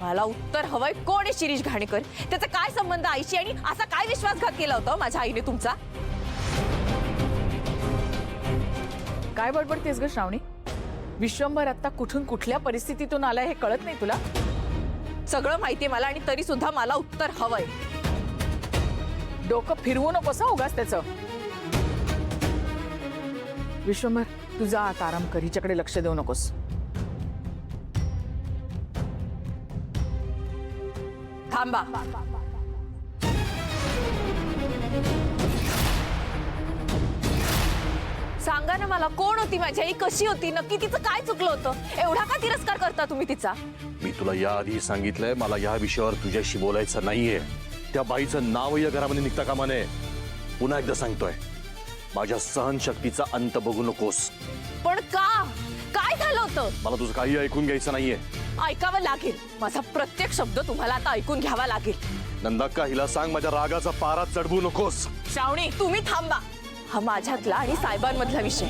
मला उत्तर हवंय, कोण आहे शिरीष घाणेकर? त्याचा काय संबंध आईशी आणि असा काय विश्वासघात केला होता माझ्या आईने तुमचा? काय बडबडतेस ग श्रावणी? विश्वंभर आता कुठून कुठल्या परिस्थितीतून आलाय हे कळत नाही तुला? सगळं माहितीये मला आणि तरी सुद्धा मला उत्तर हवंय. डोकं फिरवू नकोस उगाच त्याचं. विश्वंभर तुझा आता आराम कर, हिच्याकडे लक्ष देऊ नकोस. थांबा. सांगा ना मला, कोण होती माझी आई? कशी होती? नक्की तिचं काय चुकलं होतं? एवढा का तिरस्कार करता तुम्ही तिचा? मी तुला याआधी सांगितलंय, मला या विषयावर तुझ्याशी बोलायचं नाहीये. त्या बाईचं नाव या घरामध्ये निघता कामा नये. पुन्हा एकदा सांगतोय, माझ्या सहनशक्तीचा अंत बघू नकोस. पण का? काय झालं होतं? मला तुझं काही ऐकून घ्यायचं नाहीये. ऐकावं लागेल. माझा प्रत्येक शब्द तुम्हाला आता ऐकून घ्यावा लागेल. नंदाक्का, हिला सांग माझ्या रागाचा पारा चढवू नकोस. श्रावणी, तुम्ही थांबा. हा माझ्यातला आणि साहेबांमधला विषय.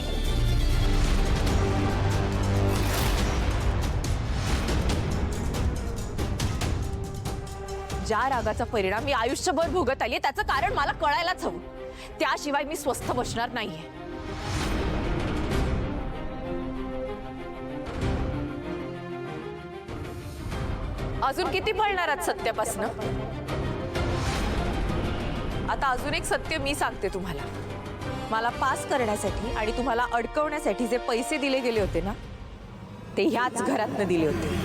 ज्या रागाचा परिणाम मी आयुष्यभर भोगत आली त्याचं कारण मला कळायलाच हवं. त्याशिवाय मी स्वस्थ बसणार नाहीये. अजून किती पळणार आहात सत्यापासनं? आता अजून एक सत्य मी सांगते तुम्हाला. मला पास करण्यासाठी आणि तुम्हाला अडकवण्यासाठी जे पैसे दिले गेले होते ना, ते ह्याच घरातनं दिले होते.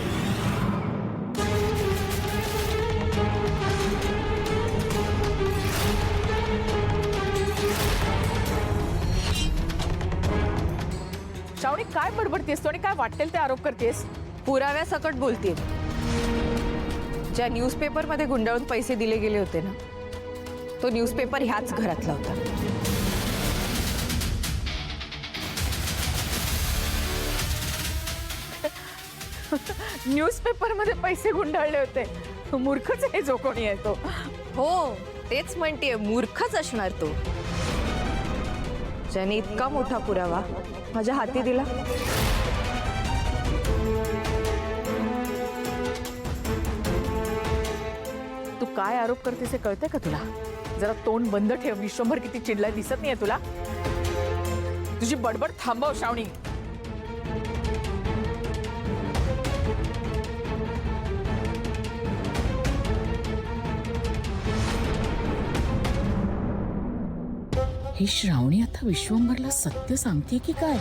श्रावणी काय बडबडतेस तू आणि काय वाटेल ते आरोप करतेस? पुराव्यासकट बोलते. ज्या न्यूजपेपर मध्ये गुंडाळून पैसे दिले गेले होते ना, तो न्यूजपेपर ह्याच घरातला होता. न्यूजपेपर मध्ये पैसे गुंडाळले होते. मूर्खच आहे जो कोणी आहे तो. हो, तेच म्हणतेय, मूर्खच असणार तो, ज्याने इतका मोठा पुरावा माझ्या हाती दिला. तू काय आरोप करतेस हे कळतंय का तुला? जरा तोंड बंद ठेव. विश्वंभर किती चिडलाय दिसत नाहीये तुला? तुझी बडबड थांबव श्रावणी. ही श्रावणी आता विश्वंभरला सत्य सांगते की काय?